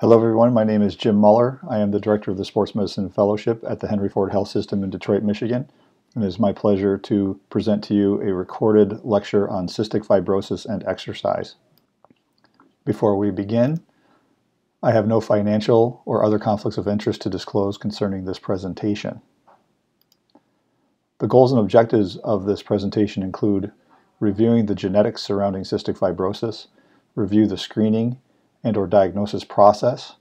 Hello everyone, my name is Jim Moeller. I am the Director of the Sports Medicine Fellowship at the Henry Ford Health System in Detroit, Michigan. And it is my pleasure to present to you a recorded lecture on cystic fibrosis and exercise. Before we begin, I have no financial or other conflicts of interest to disclose concerning this presentation. The goals and objectives of this presentation include reviewing the genetics surrounding cystic fibrosis, review the screening and/or diagnosis process,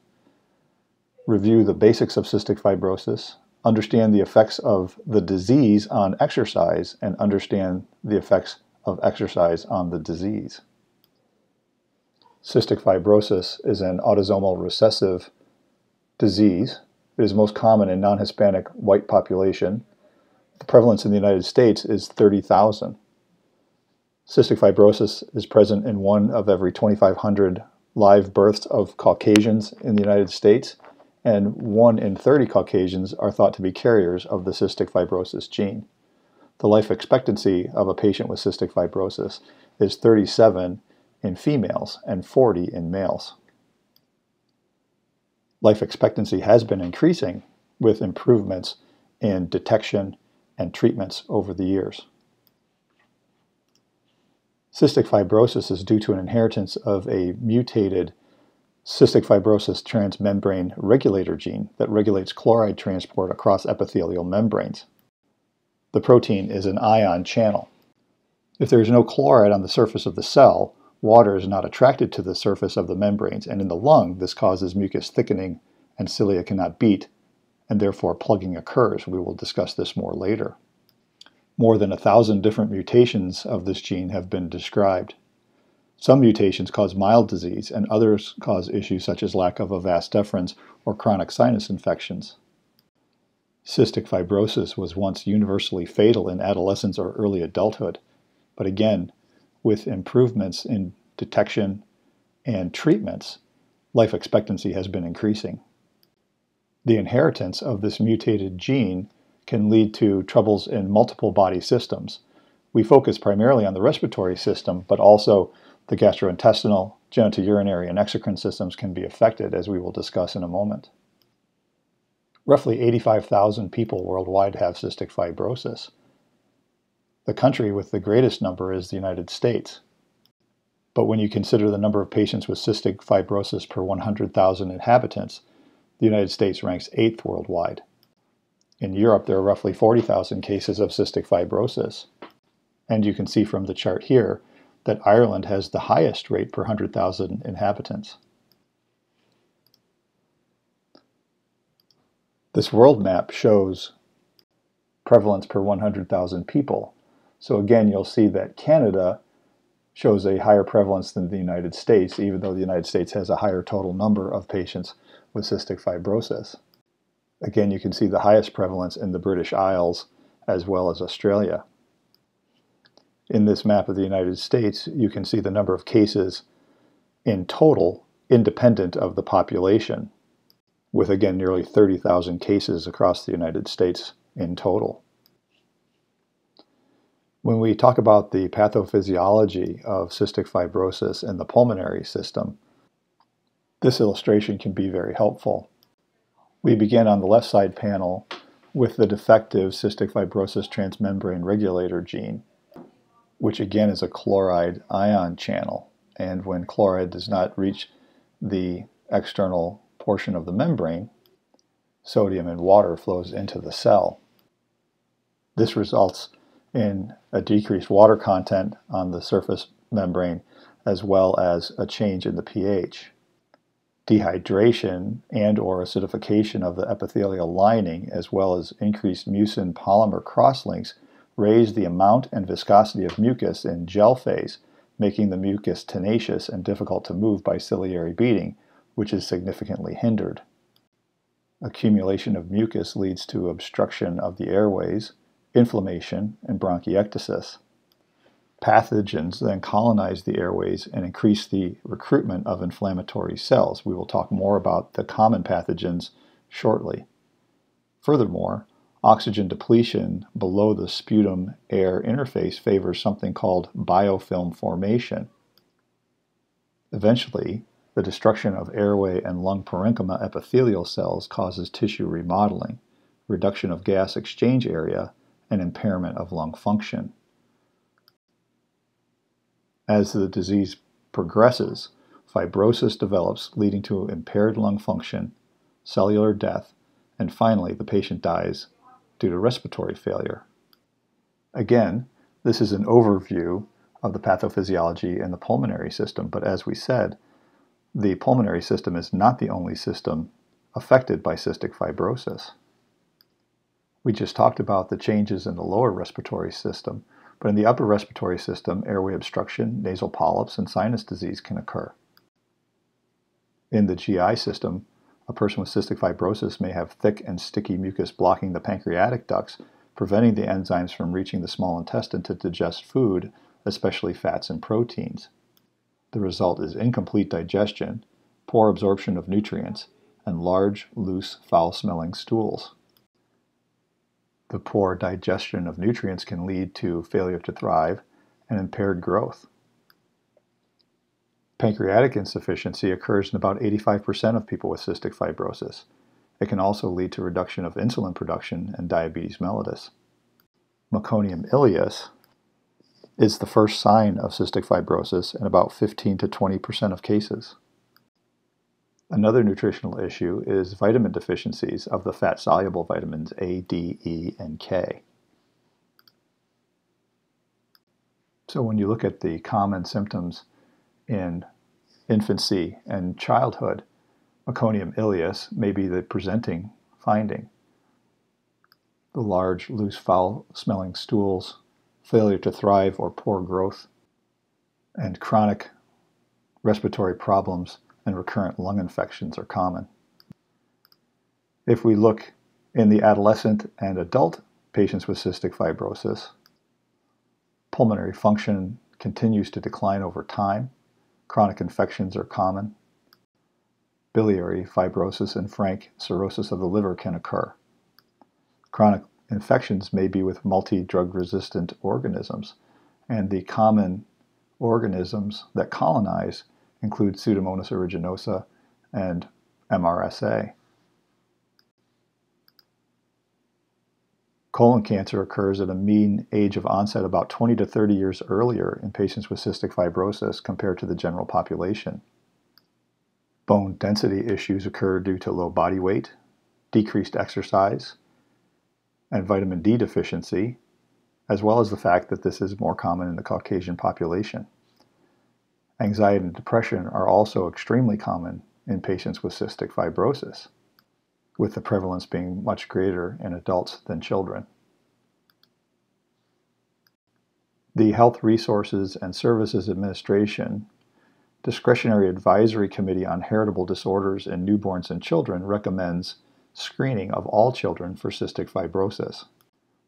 review the basics of cystic fibrosis, understand the effects of the disease on exercise, and understand the effects of exercise on the disease. Cystic fibrosis is an autosomal recessive disease. It is most common in non-Hispanic white population. The prevalence in the United States is 30,000. Cystic fibrosis is present in 1 of every 2,500 live births of Caucasians in the United States, and 1 in 30 Caucasians are thought to be carriers of the cystic fibrosis gene. The life expectancy of a patient with cystic fibrosis is 37 in females and 40 in males. Life expectancy has been increasing with improvements in detection and treatments over the years. Cystic fibrosis is due to an inheritance of a mutated cystic fibrosis transmembrane regulator gene that regulates chloride transport across epithelial membranes. The protein is an ion channel. If there is no chloride on the surface of the cell, water is not attracted to the surface of the membranes, and in the lung this causes mucus thickening and cilia cannot beat, and therefore plugging occurs. We will discuss this more later. More than 1,000 different mutations of this gene have been described. Some mutations cause mild disease, and others cause issues such as lack of a vas deferens or chronic sinus infections. Cystic fibrosis was once universally fatal in adolescence or early adulthood, but again, with improvements in detection and treatments, life expectancy has been increasing. The inheritance of this mutated gene can lead to troubles in multiple body systems. We focus primarily on the respiratory system, but also the gastrointestinal, genitourinary, and exocrine systems can be affected, as we will discuss in a moment. Roughly 85,000 people worldwide have cystic fibrosis. The country with the greatest number is the United States. But when you consider the number of patients with cystic fibrosis per 100,000 inhabitants, the United States ranks 8th worldwide. In Europe, there are roughly 40,000 cases of cystic fibrosis. And you can see from the chart here that Ireland has the highest rate per 100,000 inhabitants. This world map shows prevalence per 100,000 people. So again, you'll see that Canada shows a higher prevalence than the United States, even though the United States has a higher total number of patients with cystic fibrosis. Again, you can see the highest prevalence in the British Isles as well as Australia. In this map of the United States, you can see the number of cases in total independent of the population, with again nearly 30,000 cases across the United States in total. When we talk about the pathophysiology of cystic fibrosis in the pulmonary system, this illustration can be very helpful. We begin on the left side panel with the defective cystic fibrosis transmembrane regulator gene, which again is a chloride ion channel. And when chloride does not reach the external portion of the membrane, sodium and water flows into the cell. This results in a decreased water content on the surface membrane as well as a change in the pH. Dehydration and/or acidification of the epithelial lining, as well as increased mucin polymer crosslinks, raise the amount and viscosity of mucus in gel phase, making the mucus tenacious and difficult to move by ciliary beating, which is significantly hindered. Accumulation of mucus leads to obstruction of the airways, inflammation, and bronchiectasis. Pathogens then colonize the airways and increase the recruitment of inflammatory cells. We will talk more about the common pathogens shortly. Furthermore, oxygen depletion below the sputum-air interface favors something called biofilm formation. Eventually, The destruction of airway and lung parenchyma epithelial cells causes tissue remodeling, reduction of gas exchange area, and impairment of lung function. As the disease progresses, fibrosis develops, leading to impaired lung function, cellular death, and finally the patient dies due to respiratory failure. Again, this is an overview of the pathophysiology in the pulmonary system, but as we said, the pulmonary system is not the only system affected by cystic fibrosis. We just talked about the changes in the lower respiratory system, but in the upper respiratory system, airway obstruction, nasal polyps, and sinus disease can occur. In the GI system, a person with cystic fibrosis may have thick and sticky mucus blocking the pancreatic ducts, preventing the enzymes from reaching the small intestine to digest food, especially fats and proteins. The result is incomplete digestion, poor absorption of nutrients, and large, loose, foul-smelling stools. The poor digestion of nutrients can lead to failure to thrive and impaired growth. Pancreatic insufficiency occurs in about 85% of people with cystic fibrosis. It can also lead to reduction of insulin production and diabetes mellitus. Meconium ileus is the first sign of cystic fibrosis in about 15 to 20% of cases. Another nutritional issue is vitamin deficiencies of the fat-soluble vitamins A, D, E, and K. So when you look at the common symptoms in infancy and childhood, meconium ileus may be the presenting finding. The large, loose, foul-smelling stools, failure to thrive or poor growth, and chronic respiratory problems and recurrent lung infections are common. If we look in the adolescent and adult patients with cystic fibrosis, pulmonary function continues to decline over time. Chronic infections are common. Biliary fibrosis and frank cirrhosis of the liver can occur. Chronic infections may be with multi-drug resistant organisms, and the common organisms that colonize include Pseudomonas aeruginosa and MRSA. Colon cancer occurs at a mean age of onset about 20 to 30 years earlier in patients with cystic fibrosis compared to the general population. Bone density issues occur due to low body weight, decreased exercise, and vitamin D deficiency, as well as the fact that this is more common in the Caucasian population. Anxiety and depression are also extremely common in patients with cystic fibrosis, with the prevalence being much greater in adults than children. The Health Resources and Services Administration Discretionary Advisory Committee on Heritable Disorders in Newborns and Children recommends screening of all children for cystic fibrosis.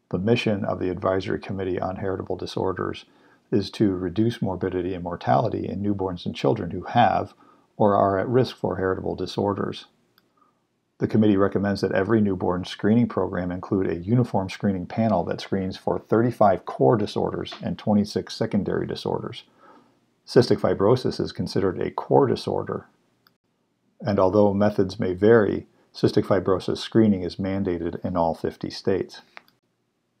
The mission of the Advisory Committee on Heritable Disorders is to reduce morbidity and mortality in newborns and children who have or are at risk for heritable disorders. The committee recommends that every newborn screening program include a uniform screening panel that screens for 35 core disorders and 26 secondary disorders. Cystic fibrosis is considered a core disorder, and although methods may vary, cystic fibrosis screening is mandated in all 50 states.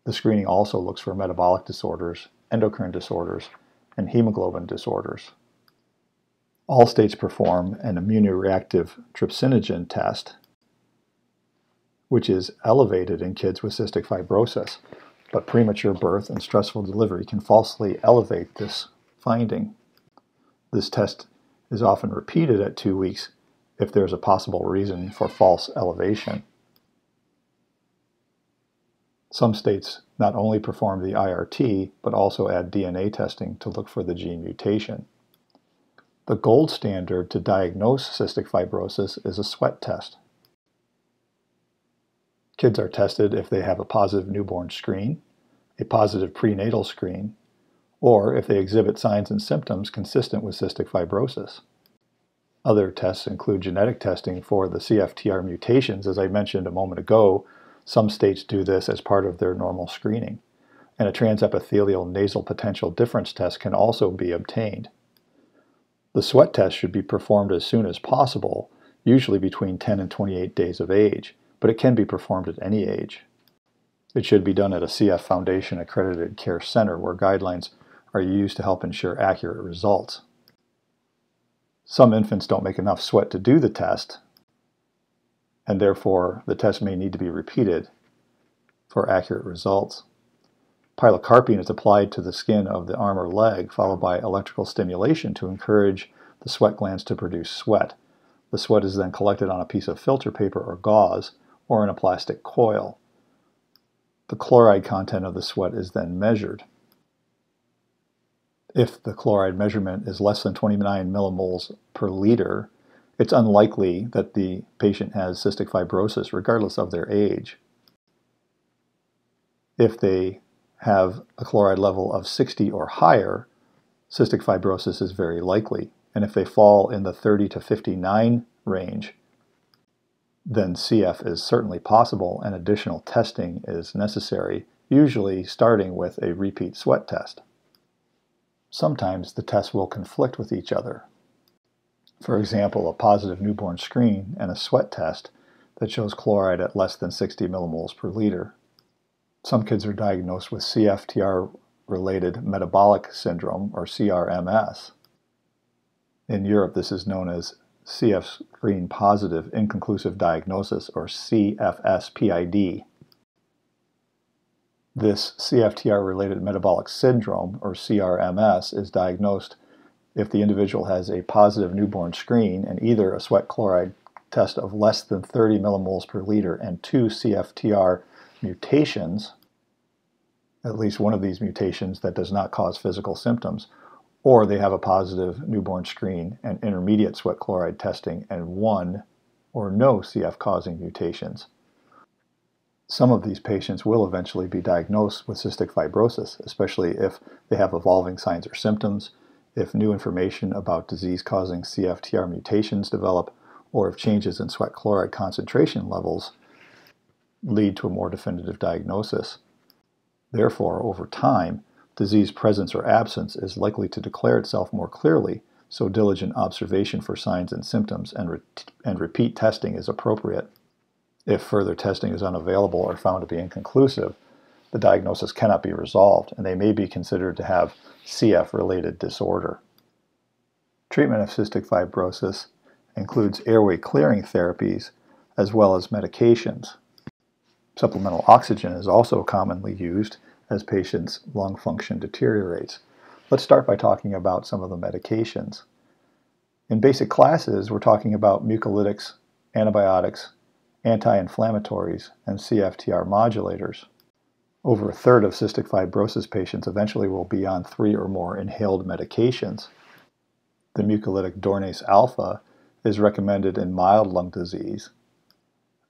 The screening also looks for metabolic disorders, endocrine disorders, and hemoglobin disorders. All states perform an immunoreactive trypsinogen test, which is elevated in kids with cystic fibrosis, but premature birth and stressful delivery can falsely elevate this finding. This test is often repeated at 2 weeks if there's a possible reason for false elevation. Some states not only perform the IRT, but also add DNA testing to look for the gene mutation. The gold standard to diagnose cystic fibrosis is a sweat test. Kids are tested if they have a positive newborn screen, a positive prenatal screen, or if they exhibit signs and symptoms consistent with cystic fibrosis. Other tests include genetic testing for the CFTR mutations. As I mentioned a moment ago, some states do this as part of their normal screening, and a transepithelial nasal potential difference test can also be obtained. The sweat test should be performed as soon as possible, usually between 10 and 28 days of age, but it can be performed at any age. It should be done at a CF Foundation accredited care center where guidelines are used to help ensure accurate results. Some infants don't make enough sweat to do the test, and therefore the test may need to be repeated for accurate results. Pilocarpine is applied to the skin of the arm or leg, followed by electrical stimulation to encourage the sweat glands to produce sweat. The sweat is then collected on a piece of filter paper or gauze, or in a plastic coil. The chloride content of the sweat is then measured. If the chloride measurement is less than 29 millimoles per liter, it's unlikely that the patient has cystic fibrosis, regardless of their age. If they have a chloride level of 60 or higher, cystic fibrosis is very likely. And if they fall in the 30 to 59 range, then CF is certainly possible and additional testing is necessary, usually starting with a repeat sweat test. Sometimes the tests will conflict with each other. For example, a positive newborn screen and a sweat test that shows chloride at less than 60 millimoles per liter. Some kids are diagnosed with CFTR-related metabolic syndrome, or CRMS. In Europe, this is known as CF screen positive inconclusive diagnosis, or CFS-PID. This CFTR-related metabolic syndrome, or CRMS, is diagnosed if the individual has a positive newborn screen and either a sweat chloride test of less than 30 millimoles per liter and 2 CFTR mutations, at least one of these mutations that does not cause physical symptoms, or they have a positive newborn screen and intermediate sweat chloride testing and 1 or no CF-causing mutations. Some of these patients will eventually be diagnosed with cystic fibrosis, especially if they have evolving signs or symptoms, if new information about disease-causing CFTR mutations develop, or if changes in sweat chloride concentration levels lead to a more definitive diagnosis. Therefore, over time, disease presence or absence is likely to declare itself more clearly, so diligent observation for signs and symptoms and repeat testing is appropriate. If further testing is unavailable or found to be inconclusive, the diagnosis cannot be resolved, and they may be considered to have CF-related disorder. Treatment of cystic fibrosis includes airway clearing therapies as well as medications. Supplemental oxygen is also commonly used as patients' lung function deteriorates. Let's start by talking about some of the medications. In basic classes, we're talking about mucolytics, antibiotics, anti-inflammatories, and CFTR modulators. Over a third of cystic fibrosis patients eventually will be on 3 or more inhaled medications. The mucolytic Dornase alpha is recommended in mild lung disease.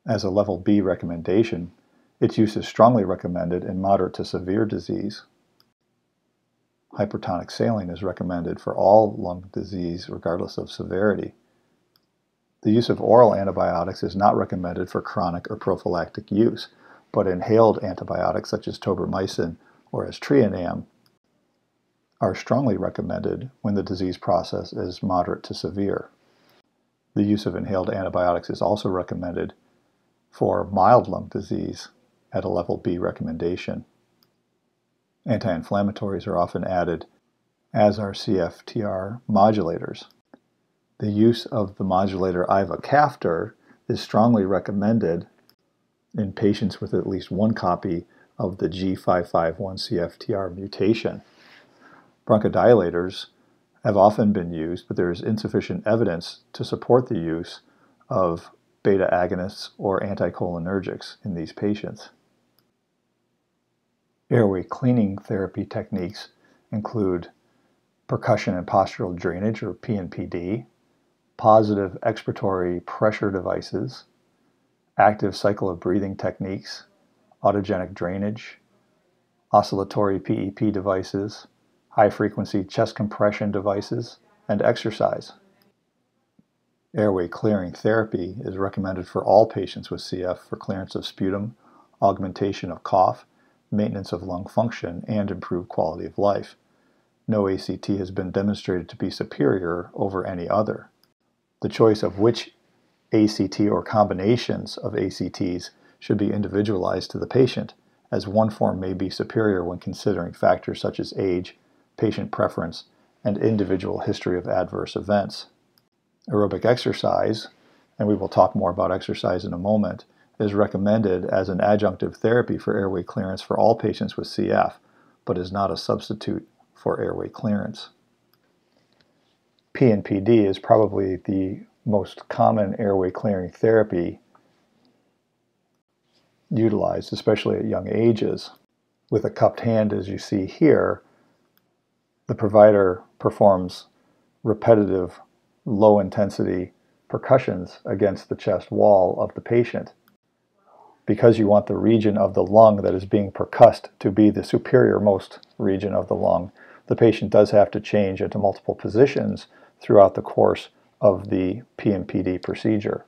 As a level B recommendation, its use is strongly recommended in moderate to severe disease. Hypertonic saline is recommended for all lung disease regardless of severity. The use of oral antibiotics is not recommended for chronic or prophylactic use, but inhaled antibiotics such as tobramycin or aztreonam are strongly recommended when the disease process is moderate to severe. The use of inhaled antibiotics is also recommended for mild lung disease at a level B recommendation. Anti-inflammatories are often added, as are CFTR modulators. The use of the modulator ivacaftor is strongly recommended in patients with at least one copy of the G551 CFTR mutation. Bronchodilators have often been used, but there is insufficient evidence to support the use of beta agonists or anticholinergics in these patients. Airway cleaning therapy techniques include percussion and postural drainage, or PNPD, positive expiratory pressure devices, active cycle of breathing techniques, autogenic drainage, oscillatory PEP devices, high-frequency chest compression devices, and exercise. Airway clearing therapy is recommended for all patients with CF for clearance of sputum, augmentation of cough, maintenance of lung function, and improved quality of life. No ACT has been demonstrated to be superior over any other. The choice of which ACT or combinations of ACTs should be individualized to the patient, as one form may be superior when considering factors such as age, patient preference, and individual history of adverse events. Aerobic exercise, and we will talk more about exercise in a moment, is recommended as an adjunctive therapy for airway clearance for all patients with CF, but is not a substitute for airway clearance. PNPD is probably the most common airway clearing therapy utilized, especially at young ages. With a cupped hand, as you see here, the provider performs repetitive, low-intensity percussions against the chest wall of the patient. Because you want the region of the lung that is being percussed to be the superior-most region of the lung, the patient does have to change into multiple positions throughout the course of the PNPD procedure.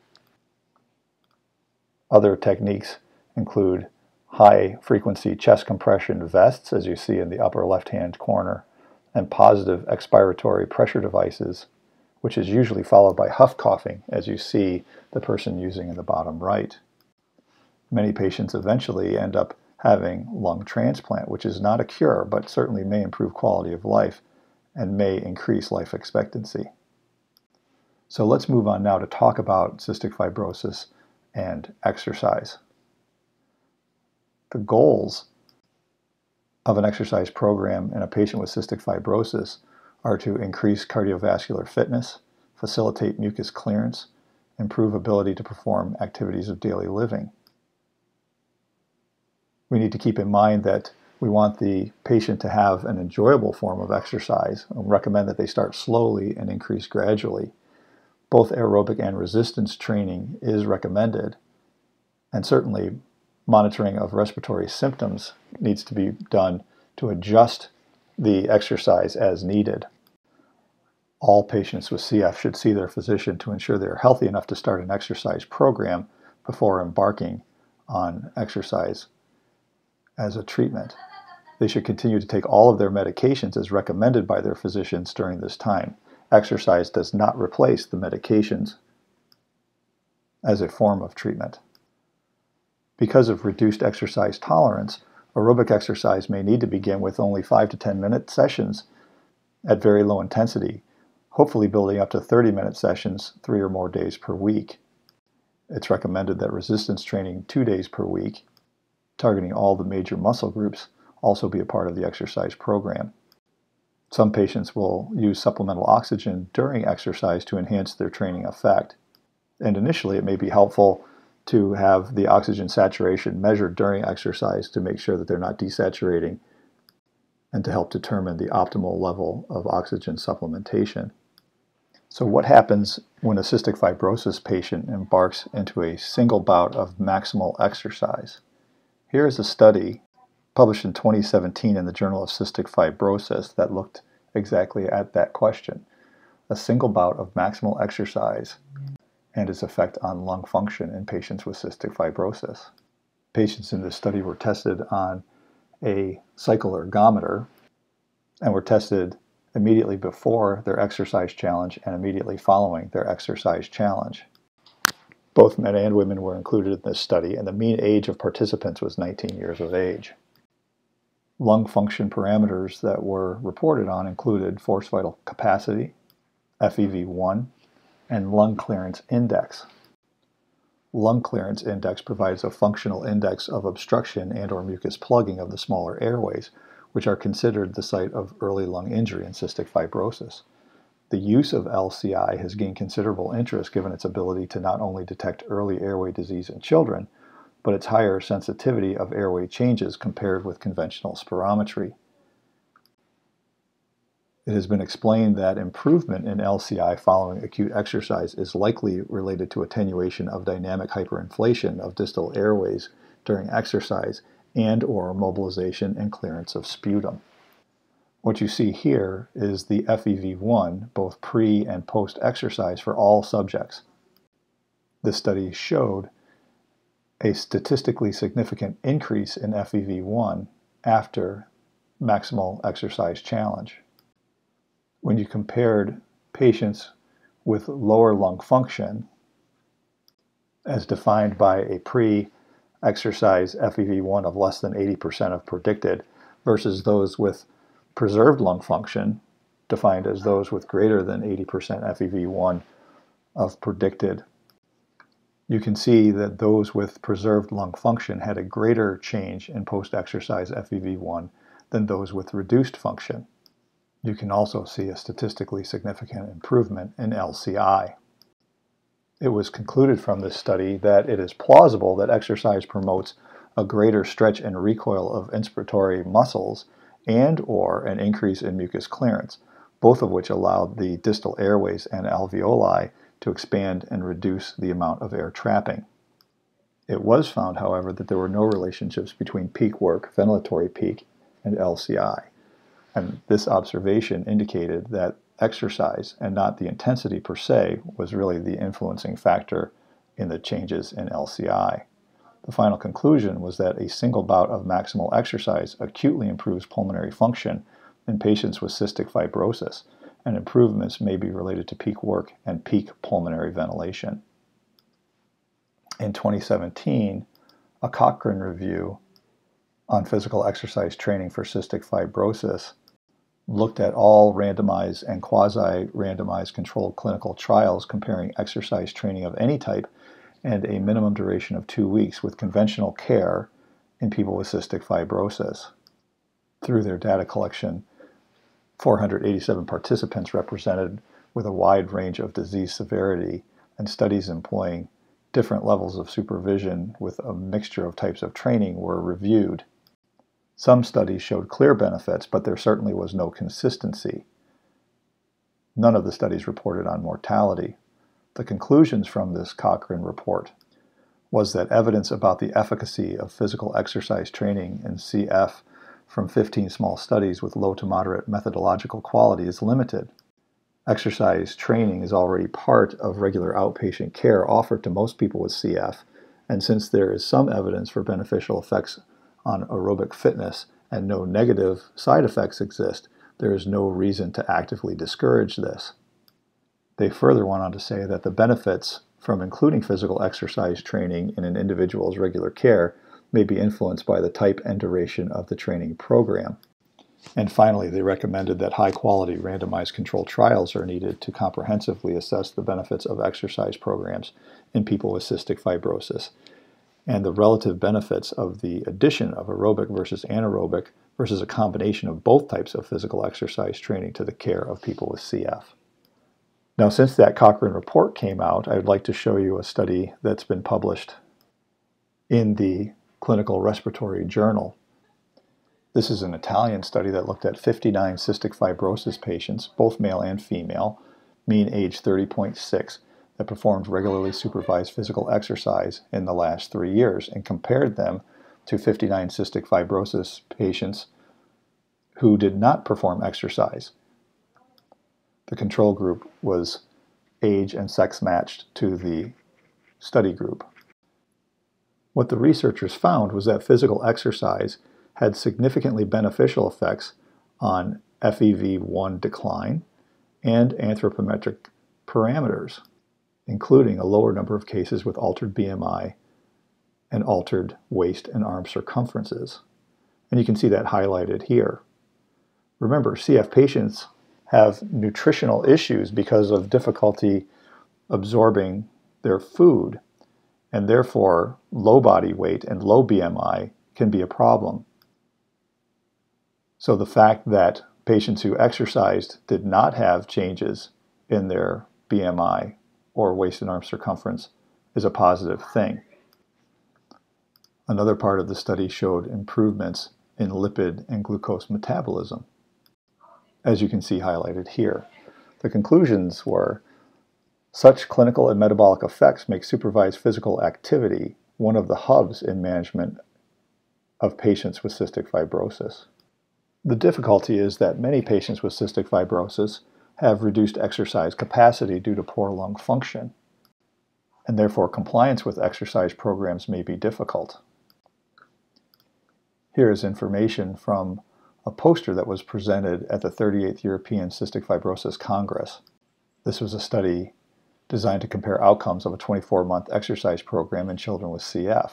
Other techniques include high-frequency chest compression vests, as you see in the upper left-hand corner, and positive expiratory pressure devices, which is usually followed by huff coughing, as you see the person using in the bottom right. Many patients eventually end up having lung transplant, which is not a cure, but certainly may improve quality of life and may increase life expectancy. So let's move on now to talk about cystic fibrosis and exercise. The goals of an exercise program in a patient with cystic fibrosis are to increase cardiovascular fitness, facilitate mucus clearance, improve ability to perform activities of daily living. We need to keep in mind that we want the patient to have an enjoyable form of exercise and recommend that they start slowly and increase gradually. Both aerobic and resistance training is recommended, and certainly monitoring of respiratory symptoms needs to be done to adjust the exercise as needed. All patients with CF should see their physician to ensure they are healthy enough to start an exercise program before embarking on exercise as a treatment. They should continue to take all of their medications as recommended by their physicians during this time. Exercise does not replace the medications as a form of treatment. Because of reduced exercise tolerance, aerobic exercise may need to begin with only 5 to 10-minute sessions at very low intensity, hopefully building up to 30-minute sessions 3 or more days per week. It's recommended that resistance training 2 days per week, targeting all the major muscle groups, also be a part of the exercise program. Some patients will use supplemental oxygen during exercise to enhance their training effect. And initially, it may be helpful to have the oxygen saturation measured during exercise to make sure that they're not desaturating and to help determine the optimal level of oxygen supplementation. So what happens when a cystic fibrosis patient embarks into a single bout of maximal exercise? Here is a study published in 2017 in the Journal of Cystic Fibrosis that looked exactly at that question. A single bout of maximal exercise and its effect on lung function in patients with cystic fibrosis. Patients in this study were tested on a cycle ergometer and were tested immediately before their exercise challenge and immediately following their exercise challenge. Both men and women were included in this study, and the mean age of participants was 19 years of age. Lung function parameters that were reported on included forced vital capacity, FEV1, and lung clearance index. Lung clearance index provides a functional index of obstruction and/or mucus plugging of the smaller airways, which are considered the site of early lung injury in cystic fibrosis. The use of LCI has gained considerable interest given its ability to not only detect early airway disease in children, but its higher sensitivity of airway changes compared with conventional spirometry. It has been explained that improvement in LCI following acute exercise is likely related to attenuation of dynamic hyperinflation of distal airways during exercise and/or mobilization and clearance of sputum. What you see here is the FEV1, both pre- and post-exercise for all subjects. This study showed a statistically significant increase in FEV1 after maximal exercise challenge. When you compared patients with lower lung function, as defined by a pre-exercise FEV1 of less than 80% of predicted, versus those with preserved lung function, defined as those with greater than 80% FEV1 of predicted, you can see that those with preserved lung function had a greater change in post-exercise FEV1 than those with reduced function. You can also see a statistically significant improvement in LCI. It was concluded from this study that it is plausible that exercise promotes a greater stretch and recoil of inspiratory muscles and/or an increase in mucus clearance, both of which allow the distal airways and alveoli to expand and reduce the amount of air trapping. It was found, however, that there were no relationships between peak work, ventilatory peak, and LCI. And this observation indicated that exercise, and not the intensity per se, was really the influencing factor in the changes in LCI. The final conclusion was that a single bout of maximal exercise acutely improves pulmonary function in patients with cystic fibrosis, and improvements may be related to peak work and peak pulmonary ventilation. In 2017, a Cochrane review on physical exercise training for cystic fibrosis looked at all randomized and quasi-randomized controlled clinical trials comparing exercise training of any type and a minimum duration of 2 weeks with conventional care in people with cystic fibrosis. Through their data collection, 487 participants represented with a wide range of disease severity and studies employing different levels of supervision with a mixture of types of training were reviewed. Some studies showed clear benefits, but there certainly was no consistency. None of the studies reported on mortality. The conclusions from this Cochrane report was that evidence about the efficacy of physical exercise training in CF from 15 small studies with low to moderate methodological quality is limited. Exercise training is already part of regular outpatient care offered to most people with CF, and since there is some evidence for beneficial effects on aerobic fitness and no negative side effects exist, there is no reason to actively discourage this. They further went on to say that the benefits from including physical exercise training in an individual's regular care may be influenced by the type and duration of the training program. And finally, they recommended that high-quality randomized controlled trials are needed to comprehensively assess the benefits of exercise programs in people with cystic fibrosis, and the relative benefits of the addition of aerobic versus anaerobic versus a combination of both types of physical exercise training to the care of people with CF. Now, since that Cochrane report came out, I would like to show you a study that's been published in the Clinical Respiratory Journal. This is an Italian study that looked at 59 cystic fibrosis patients, both male and female, mean age 30.6, that performed regularly supervised physical exercise in the last 3 years, and compared them to 59 cystic fibrosis patients who did not perform exercise. The control group was age and sex matched to the study group. What the researchers found was that physical exercise had significantly beneficial effects on FEV1 decline and anthropometric parameters, including a lower number of cases with altered BMI and altered waist and arm circumferences. And you can see that highlighted here. Remember, CF patients have nutritional issues because of difficulty absorbing their food, and therefore low body weight and low BMI can be a problem. So the fact that patients who exercised did not have changes in their BMI or waist and arm circumference is a positive thing. Another part of the study showed improvements in lipid and glucose metabolism, as you can see highlighted here. The conclusions were, such clinical and metabolic effects make supervised physical activity one of the hubs in management of patients with cystic fibrosis. The difficulty is that many patients with cystic fibrosis have reduced exercise capacity due to poor lung function, and therefore compliance with exercise programs may be difficult. Here is information from a poster that was presented at the 38th European Cystic Fibrosis Congress. This was a study designed to compare outcomes of a 24-month exercise program in children with CF.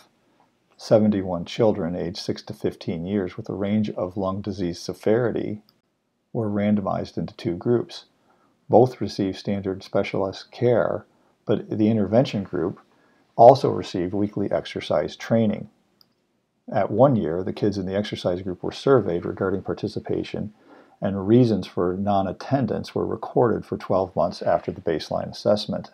71 children aged 6 to 15 years with a range of lung disease severity were randomized into two groups. Both received standard specialist care, but the intervention group also received weekly exercise training. At 1 year, the kids in the exercise group were surveyed regarding participation, and reasons for non-attendance were recorded for 12 months after the baseline assessment.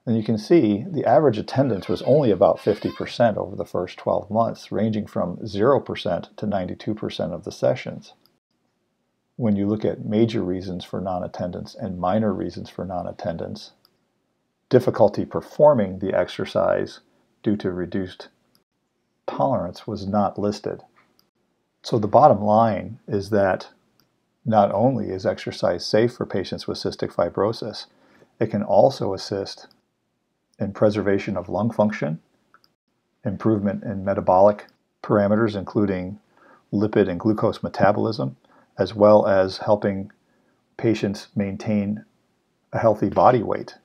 And you can see the average attendance was only about 50% over the first 12 months, ranging from 0% to 92% of the sessions. When you look at major reasons for non-attendance and minor reasons for non-attendance, difficulty performing the exercise due to reduced tolerance was not listed. So the bottom line is that not only is exercise safe for patients with cystic fibrosis, it can also assist in preservation of lung function, improvement in metabolic parameters, including lipid and glucose metabolism, as well as helping patients maintain a healthy body weight.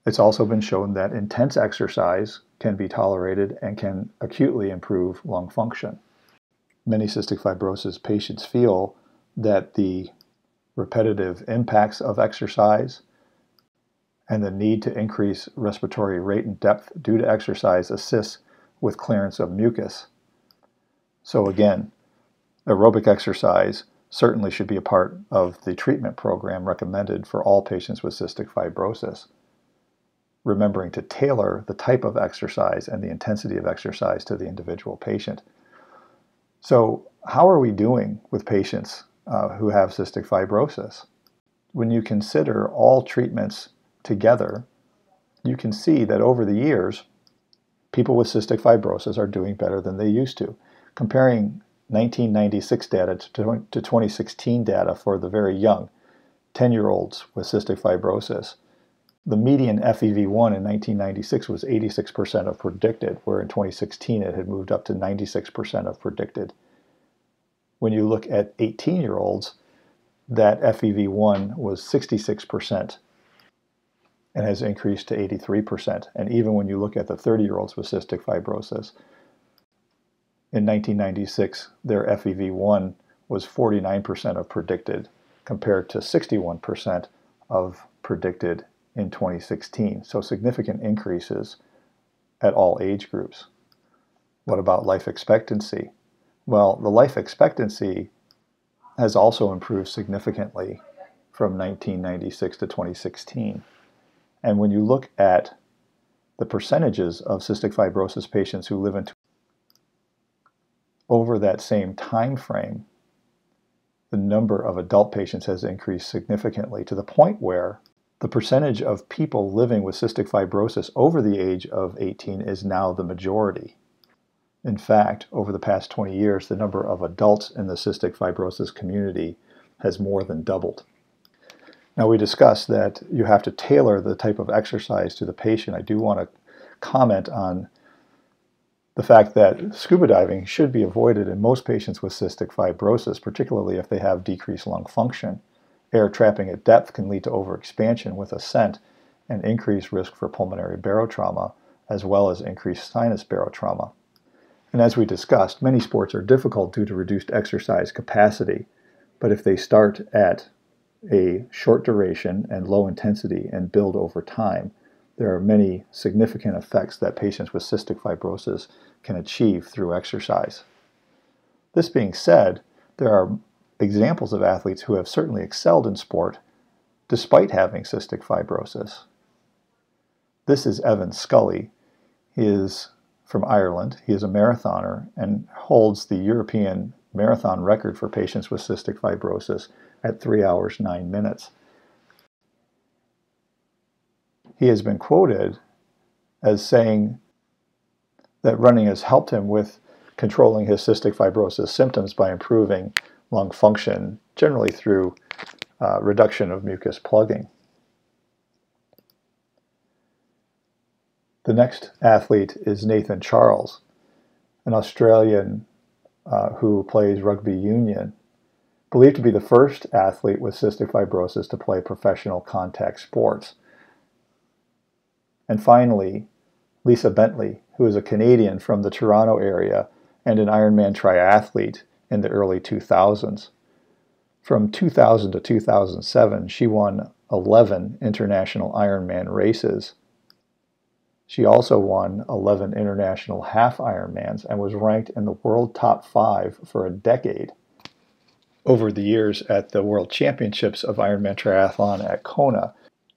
It's also been shown that intense exercise can be tolerated and can acutely improve lung function. Many cystic fibrosis patients feel that the repetitive impacts of exercise and the need to increase respiratory rate and depth due to exercise assists with clearance of mucus. So again, aerobic exercise certainly should be a part of the treatment program recommended for all patients with cystic fibrosis, remembering to tailor the type of exercise and the intensity of exercise to the individual patient. So how are we doing with patients who have cystic fibrosis? When you consider all treatments together, you can see that over the years, people with cystic fibrosis are doing better than they used to. Comparing 1996 data to 2016 data for the very young, 10-year-olds with cystic fibrosis, the median FEV1 in 1996 was 86% of predicted, where in 2016 it had moved up to 96% of predicted. When you look at 18-year-olds, that FEV1 was 66% and has increased to 83%. And even when you look at the 30-year-olds with cystic fibrosis, in 1996, their FEV1 was 49% of predicted, compared to 61% of predicted in 2016. So significant increases at all age groups. What about life expectancy? Well, the life expectancy has also improved significantly from 1996 to 2016. And when you look at the percentages of cystic fibrosis patients who live into over that same time frame, the number of adult patients has increased significantly to the point where the percentage of people living with cystic fibrosis over the age of 18 is now the majority. In fact, over the past 20 years, the number of adults in the cystic fibrosis community has more than doubled. Now, we discussed that you have to tailor the type of exercise to the patient. I do want to comment on the fact that scuba diving should be avoided in most patients with cystic fibrosis, particularly if they have decreased lung function. Air trapping at depth can lead to overexpansion with ascent and increased risk for pulmonary barotrauma, as well as increased sinus barotrauma. And as we discussed, many sports are difficult due to reduced exercise capacity, but if they start at a short duration and low intensity and build over time, there are many significant effects that patients with cystic fibrosis can achieve through exercise. This being said, there are examples of athletes who have certainly excelled in sport despite having cystic fibrosis. This is Evan Scully. He is from Ireland. He is a marathoner and holds the European marathon record for patients with cystic fibrosis at 3 hours, 9 minutes. He has been quoted as saying that running has helped him with controlling his cystic fibrosis symptoms by improving lung function, generally through reduction of mucus plugging. The next athlete is Nathan Charles, an Australian who plays rugby union, believed to be the first athlete with cystic fibrosis to play professional contact sports. And finally, Lisa Bentley, who is a Canadian from the Toronto area and an Ironman triathlete in the early 2000s. From 2000 to 2007, she won 11 international Ironman races. She also won 11 international half Ironmans and was ranked in the world top 5 for a decade. Over the years at the World Championships of Ironman Triathlon at Kona,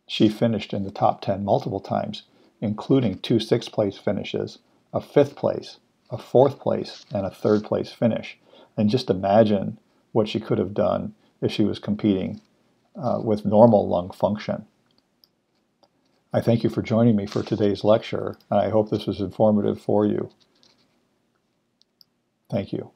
she finished in the top 10 multiple times, including 2 sixth-place finishes, a 5th place, a 4th place, and a 3rd place finish. And just imagine what she could have done if she was competing with normal lung function. I thank you for joining me for today's lecture, and I hope this was informative for you. Thank you.